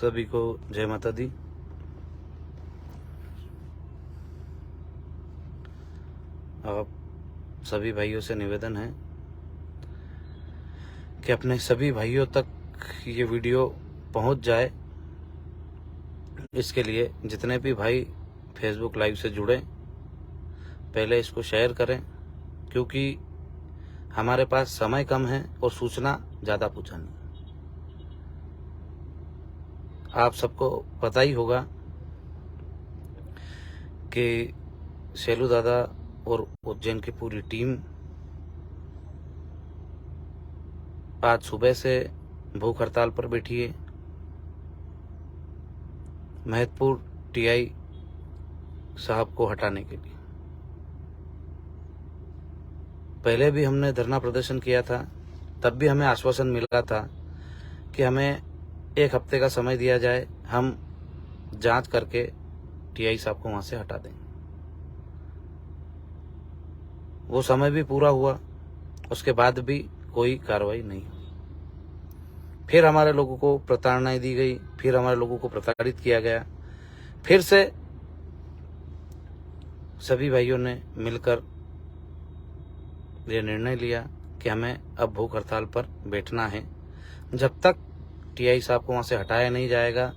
सभी को जय माता दी। आप सभी भाइयों से निवेदन है कि अपने सभी भाइयों तक ये वीडियो पहुंच जाए। इसके लिए जितने भी भाई फेसबुक लाइव से जुड़े पहले इसको शेयर करें, क्योंकि हमारे पास समय कम है और सूचना ज़्यादा पहुँचानी। आप सबको पता ही होगा कि शैलू दादा और उज्जैन की पूरी टीम आज सुबह से भूख हड़ताल पर बैठी है। महतपुर टीआई साहब को हटाने के लिए पहले भी हमने धरना प्रदर्शन किया था, तब भी हमें आश्वासन मिला था कि हमें 1 हफ्ते का समय दिया जाए, हम जांच करके टीआई साहब को वहां से हटा देंगे। वो समय भी पूरा हुआ, उसके बाद भी कोई कार्रवाई नहीं हुई। फिर हमारे लोगों को प्रताड़नाएं दी गई, फिर हमारे लोगों को प्रताड़ित किया गया। फिर से सभी भाइयों ने मिलकर ये निर्णय लिया कि हमें अब भूख हड़ताल पर बैठना है। जब तक टीआई साहब को वहां से हटाया नहीं जाएगा,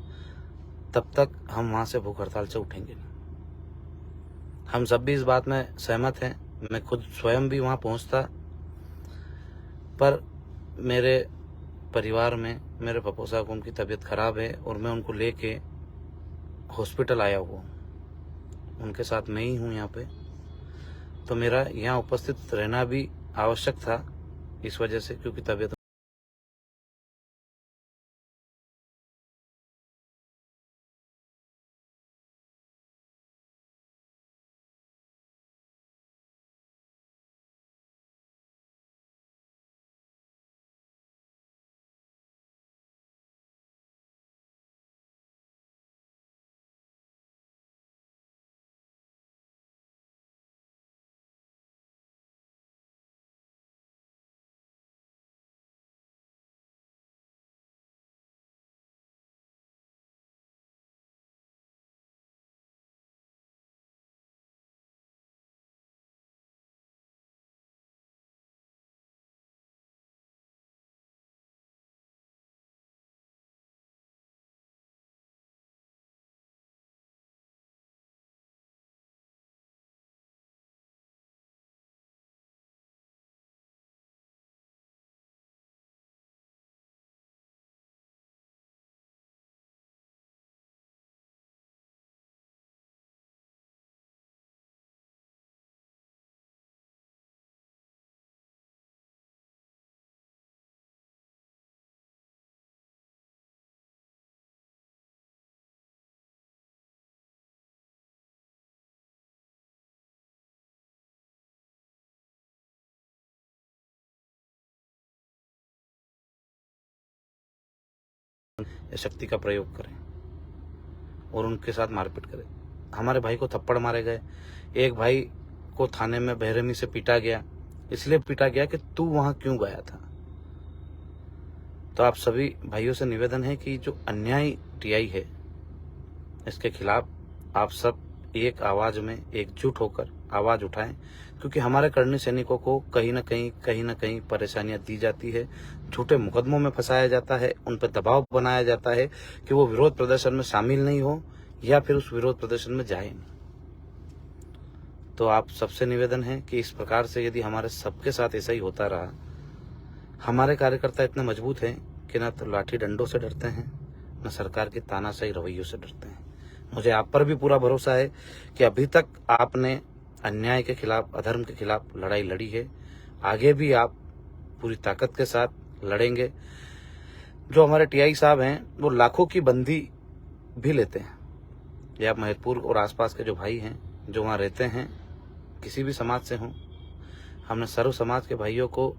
तब तक हम वहां से भूख हड़ताल से उठेंगे नहीं। हम सब भी इस बात में सहमत हैं। मैं खुद स्वयं भी वहां पहुंचता, पर मेरे परिवार में मेरे पप्पू साहब को उनकी तबीयत खराब है और मैं उनको लेके हॉस्पिटल आया हुआ हूँ। उनके साथ मैं ही हूँ यहाँ पे, तो मेरा यहाँ उपस्थित रहना भी आवश्यक था इस वजह से, क्योंकि तबीयत शक्ति का प्रयोग करें और उनके साथ मारपीट करें। हमारे भाई को थप्पड़ मारे गए, एक भाई को थाने में बेरहमी से पीटा गया, इसलिए पीटा गया कि तू वहां क्यों गया था। तो आप सभी भाइयों से निवेदन है कि जो अन्याय टीआई है, इसके खिलाफ आप सब एक आवाज में एकजुट होकर आवाज उठाएं, क्योंकि हमारे करनी सैनिकों को कहीं ना कहीं परेशानियां दी जाती है, झूठे मुकदमों में फंसाया जाता है, उन पर दबाव बनाया जाता है कि वो विरोध प्रदर्शन में शामिल नहीं हो या फिर उस विरोध प्रदर्शन में जाए नहीं। तो आप सबसे निवेदन है कि इस प्रकार से यदि हमारे सबके साथ ऐसा ही होता रहा, हमारे कार्यकर्ता इतने मजबूत हैं कि न तो लाठी डंडों से डरते हैं, न सरकार के तानाशाही रवैयों से डरते हैं। मुझे आप पर भी पूरा भरोसा है कि अभी तक आपने अन्याय के खिलाफ, अधर्म के खिलाफ लड़ाई लड़ी है, आगे भी आप पूरी ताकत के साथ लड़ेंगे। जो हमारे टीआई साहब हैं वो लाखों की बंदी भी लेते हैं। ये आप महतपुर और आसपास के जो भाई हैं जो वहाँ रहते हैं, किसी भी समाज से हों, हमने सर्व समाज के भाइयों को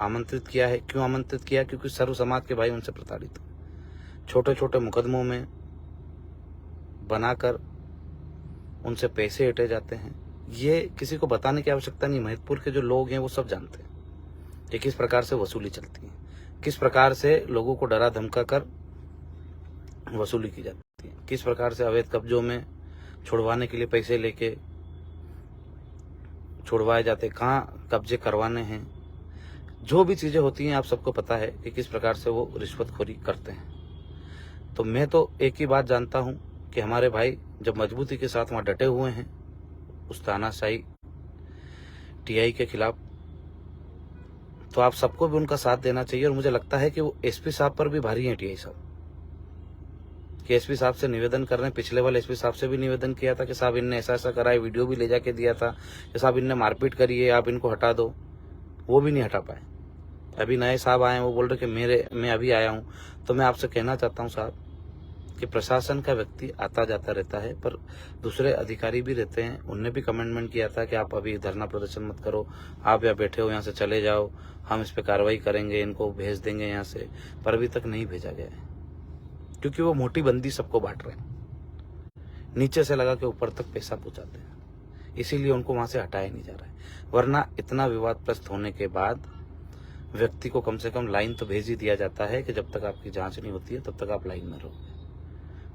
आमंत्रित किया है। क्यों आमंत्रित किया? क्योंकि सर्व समाज के भाई उनसे प्रताड़ित हैं। छोटे छोटे मुकदमों में बनाकर उनसे पैसे हटे जाते हैं। ये किसी को बताने की आवश्यकता नहीं, महतपुर के जो लोग हैं वो सब जानते हैं कि किस प्रकार से वसूली चलती है, किस प्रकार से लोगों को डरा धमका कर वसूली की जाती है, किस प्रकार से अवैध कब्जों में छुड़वाने के लिए पैसे लेके छुड़वाए जाते, कहाँ कब्जे करवाने हैं, जो भी चीज़ें होती हैं आप सबको पता है कि किस प्रकार से वो रिश्वतखोरी करते हैं। तो मैं तो एक ही बात जानता हूँ कि हमारे भाई जब मजबूती के साथ वहाँ डटे हुए हैं उस तानाशाही टीआई के खिलाफ, तो आप सबको भी उनका साथ देना चाहिए। और मुझे लगता है कि वो एसपी साहब पर भी भारी हैं टीआई साहब, कि एसपी साहब से निवेदन कर रहे हैं। पिछले वाले एसपी साहब से भी निवेदन किया था कि साहब इनने ऐसा ऐसा करा है, वीडियो भी ले जाके दिया था कि साहब इनने मारपीट करी है, आप इनको हटा दो, वो भी नहीं हटा पाए। अभी नए साहब आए हैं, वो बोल रहे कि मैं अभी आया हूँ। तो मैं आपसे कहना चाहता हूँ साहब कि प्रशासन का व्यक्ति आता जाता रहता है, पर दूसरे अधिकारी भी रहते हैं, उनने भी कमेंटमेंट किया था कि आप अभी धरना प्रदर्शन मत करो, आप यहाँ बैठे हो, यहाँ से चले जाओ, हम इस पर कार्रवाई करेंगे, इनको भेज देंगे यहाँ से, पर अभी तक नहीं भेजा गया है, क्योंकि वो मोटी बंदी सबको बांट रहे हैं, नीचे से लगा के ऊपर तक पैसा पहुंचाते हैं, इसीलिए उनको वहां से हटाया नहीं जा रहा है। वरना इतना विवादग्रस्त होने के बाद व्यक्ति को कम से कम लाइन तो भेज ही दिया जाता है कि जब तक आपकी जांच नहीं होती है तब तक आप लाइन में रहो,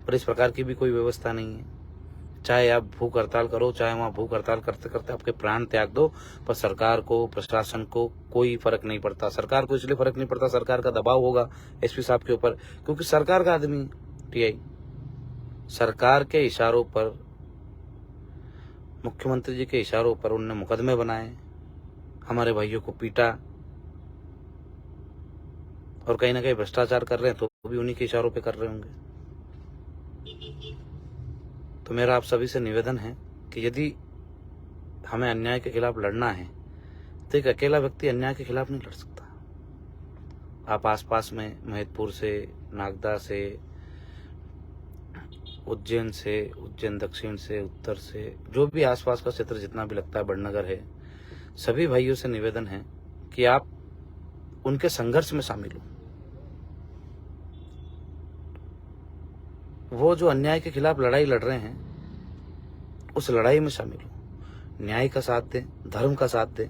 पर इस प्रकार की भी कोई व्यवस्था नहीं है। चाहे आप भूख हड़ताल करो, चाहे वहाँ भूख हड़ताल करते करते आपके प्राण त्याग दो, पर सरकार को, प्रशासन को कोई फर्क नहीं पड़ता। सरकार को इसलिए फर्क नहीं पड़ता, सरकार का दबाव होगा एसपी साहब के ऊपर, क्योंकि सरकार का आदमी टीआई, सरकार के इशारों पर, मुख्यमंत्री जी के इशारों पर उन्होंने मुकदमे बनाए, हमारे भाइयों को पीटा, और कहीं ना कहीं भ्रष्टाचार कर रहे हैं तो भी उन्हीं के इशारों पे कर रहे होंगे। तो मेरा आप सभी से निवेदन है कि यदि हमें अन्याय के खिलाफ लड़ना है तो एक अकेला व्यक्ति अन्याय के खिलाफ नहीं लड़ सकता। आप आसपास में महिदपुर से, नागदा से, उज्जैन से, उज्जैन दक्षिण से, उत्तर से, जो भी आसपास का क्षेत्र जितना भी लगता है, बड़नगर है, सभी भाइयों से निवेदन है कि आप उनके संघर्ष में शामिल हो। वो जो अन्याय के खिलाफ लड़ाई लड़ रहे हैं उस लड़ाई में शामिल हो, न्याय का साथ दें, धर्म का साथ दें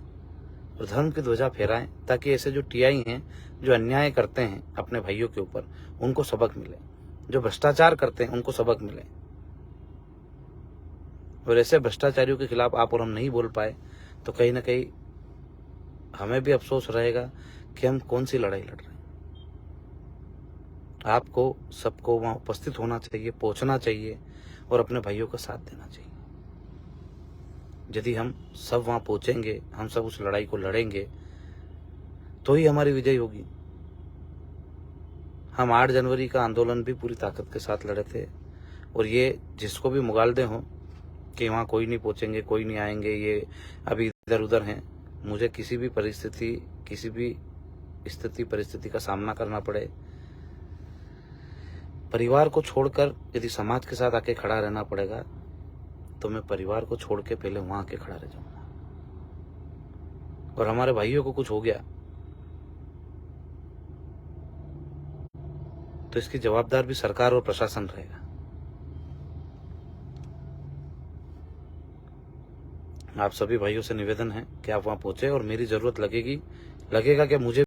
और धर्म की ध्वजा फहराएं, ताकि ऐसे जो टीआई हैं जो अन्याय करते हैं अपने भाइयों के ऊपर, उनको सबक मिले, जो भ्रष्टाचार करते हैं उनको सबक मिले। और ऐसे भ्रष्टाचारियों के खिलाफ आप और हम नहीं बोल पाए तो कहीं ना कहीं हमें भी अफसोस रहेगा कि हम कौन सी लड़ाई लड़ रहे हैं। आपको सबको वहां उपस्थित होना चाहिए, पहुंचना चाहिए और अपने भाइयों का साथ देना चाहिए। यदि हम सब वहां पहुंचेंगे, हम सब उस लड़ाई को लड़ेंगे, तो ही हमारी विजय होगी। हम 8 जनवरी का आंदोलन भी पूरी ताकत के साथ लड़े थे, और ये जिसको भी मुगालदे हों कि वहाँ कोई नहीं पहुंचेंगे, कोई नहीं आएंगे, ये अभी इधर उधर हैं, मुझे किसी भी परिस्थिति, किसी भी स्थिति परिस्थिति का सामना करना पड़े, परिवार को छोड़कर यदि समाज के साथ आके खड़ा रहना पड़ेगा तो मैं परिवार को छोड़ के पहले वहां आके खड़ा रह जाऊंगा। और हमारे भाइयों को कुछ हो गया तो इसकी जवाबदार भी सरकार और प्रशासन रहेगा। आप सभी भाइयों से निवेदन है कि आप वहां पहुंचे, और मेरी जरूरत लगेगा कि मुझे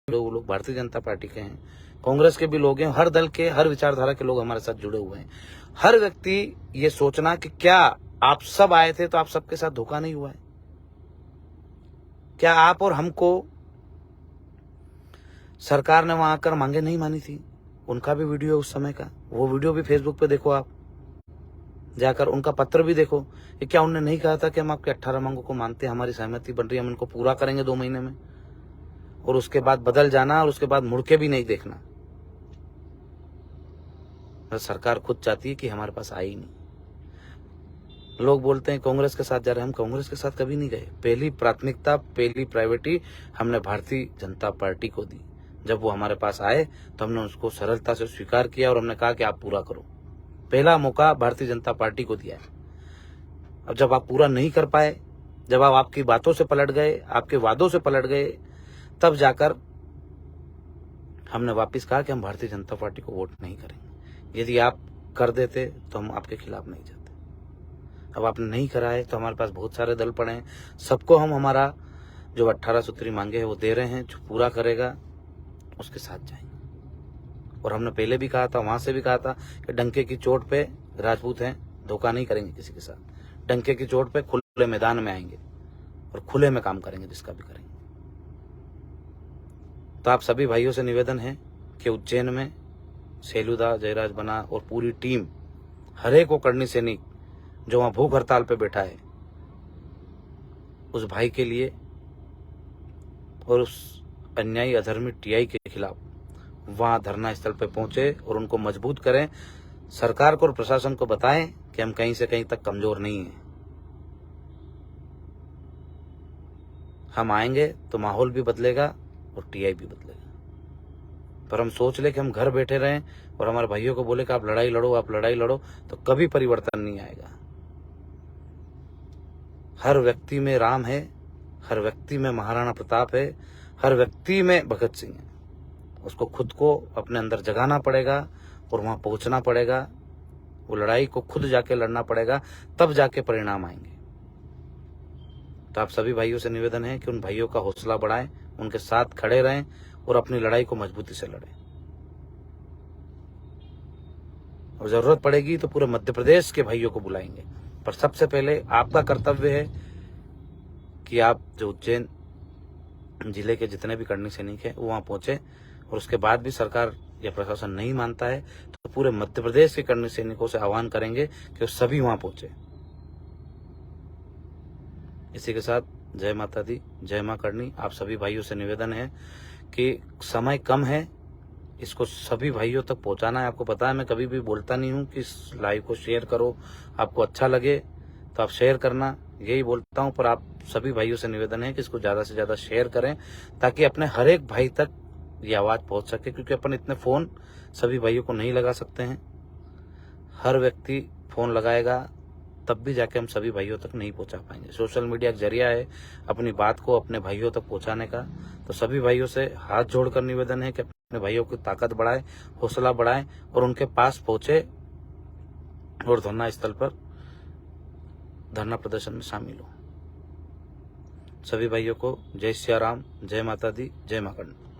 वो लोग भारतीय जनता पार्टी के हैं, कांग्रेस के भी लोग हैं, हर दल के, हर विचारधारा के लोग हमारे साथ जुड़े हुए हैं। हर व्यक्ति ये सोचना कि क्या आप सब आए थे तो आप सबके साथ धोखा नहीं हुआ है? क्या आप और हमको सरकार ने वहां आकर मांगे नहीं मानी थी? उनका भी वीडियो उस समय का, वो वीडियो भी फेसबुक पे देखो, आप जाकर उनका पत्र भी देखो कि क्या उन्होंने नहीं कहा था कि हम आपके 18 मांगों को मानते हैं, हमारी सहमति बन रही है, हम इनको पूरा करेंगे 2 महीने में, और उसके बाद बदल जाना और उसके बाद मुड़ के भी नहीं देखना। सरकार खुद चाहती है कि हमारे पास आई नहीं। लोग बोलते हैं कांग्रेस के साथ जा रहे हैं, हम कांग्रेस के साथ कभी नहीं गए। पहली प्राथमिकता, पहली प्रायोरिटी हमने भारतीय जनता पार्टी को दी। जब वो हमारे पास आए तो हमने उसको सरलता से स्वीकार किया और हमने कहा कि आप पूरा करो। पहला मौका भारतीय जनता पार्टी को दिया है। अब जब आप पूरा नहीं कर पाए, जब आप आपकी बातों से पलट गए, आपके वादों से पलट गए, तब जाकर हमने वापस कहा कि हम भारतीय जनता पार्टी को वोट नहीं करेंगे। यदि आप कर देते तो हम आपके खिलाफ नहीं जाते। अब आपने नहीं करा है तो हमारे पास बहुत सारे दल पड़े हैं, सबको हम हमारा जो 18 सूत्री मांगे हैं वो दे रहे हैं। जो पूरा करेगा उसके साथ जाएंगे। और हमने पहले भी कहा था, वहां से भी कहा था कि डंके की चोट पे राजपूत हैं, धोखा नहीं करेंगे किसी के साथ। डंके की चोट पे खुले मैदान में आएंगे और खुले में काम करेंगे, जिसका भी करेंगे। तो आप सभी भाइयों से निवेदन है कि उज्जैन में सेलूदा, जयराज बना और पूरी टीम, हर एक वो करनी सैनिक जो वहां भूख हड़ताल पे बैठा है, उस भाई के लिए और उस अन्यायी अधर्मी टीआई के खिलाफ वहां धरना स्थल पे पहुंचे और उनको मजबूत करें। सरकार को और प्रशासन को बताएं कि हम कहीं से कहीं तक कमजोर नहीं हैं। हम आएंगे तो माहौल भी बदलेगा और टीआई भी बदलेगा। पर हम सोच ले कि हम घर बैठे रहें और हमारे भाइयों को बोले कि आप लड़ाई लड़ो, आप लड़ाई लड़ो, तो कभी परिवर्तन नहीं आएगा। हर व्यक्ति में राम है, हर व्यक्ति में महाराणा प्रताप है, हर व्यक्ति में भगत सिंह है। उसको खुद को अपने अंदर जगाना पड़ेगा और वहां पहुंचना पड़ेगा। वो लड़ाई को खुद जाके लड़ना पड़ेगा, तब जाके परिणाम आएंगे। तो आप सभी भाइयों से निवेदन है कि उन भाइयों का हौसला बढ़ाएं, उनके साथ खड़े रहें और अपनी लड़ाई को मजबूती से लड़ें। और जरूरत पड़ेगी तो पूरे मध्य प्रदेश के भाइयों को बुलाएंगे। पर सबसे पहले आपका कर्तव्य है कि आप जो उज्जैन जिले के जितने भी करनी सैनिक हैं वो वहां पहुंचे। और उसके बाद भी सरकार या प्रशासन नहीं मानता है तो पूरे मध्य प्रदेश के करनी सैनिकों से आह्वान करेंगे कि वो सभी वहां पहुंचे। इसी के साथ जय माता दी, जय मां करनी। आप सभी भाइयों से निवेदन है कि समय कम है, इसको सभी भाइयों तक पहुंचाना है। आपको पता है मैं कभी भी बोलता नहीं हूं कि इस लाइव को शेयर करो, आपको अच्छा लगे तो आप शेयर करना, यही बोलता हूं। पर आप सभी भाइयों से निवेदन है कि इसको ज्यादा से ज्यादा शेयर करें ताकि अपने हर एक भाई तक ये आवाज पहुंच सके, क्योंकि अपन इतने फोन सभी भाइयों को नहीं लगा सकते हैं। हर व्यक्ति फोन लगाएगा तब भी जाके हम सभी भाइयों तक नहीं पहुंचा पाएंगे। सोशल मीडिया एक जरिया है अपनी बात को अपने भाइयों तक पहुंचाने का। तो सभी भाइयों से हाथ जोड़कर निवेदन है कि अपने भाइयों की ताकत बढ़ाएं, हौसला बढ़ाएं और उनके पास पहुंचे और धरना स्थल पर धरना प्रदर्शन में शामिल हो। सभी भाइयों को जय सिया राम, जय माता दी, जय मां करनी।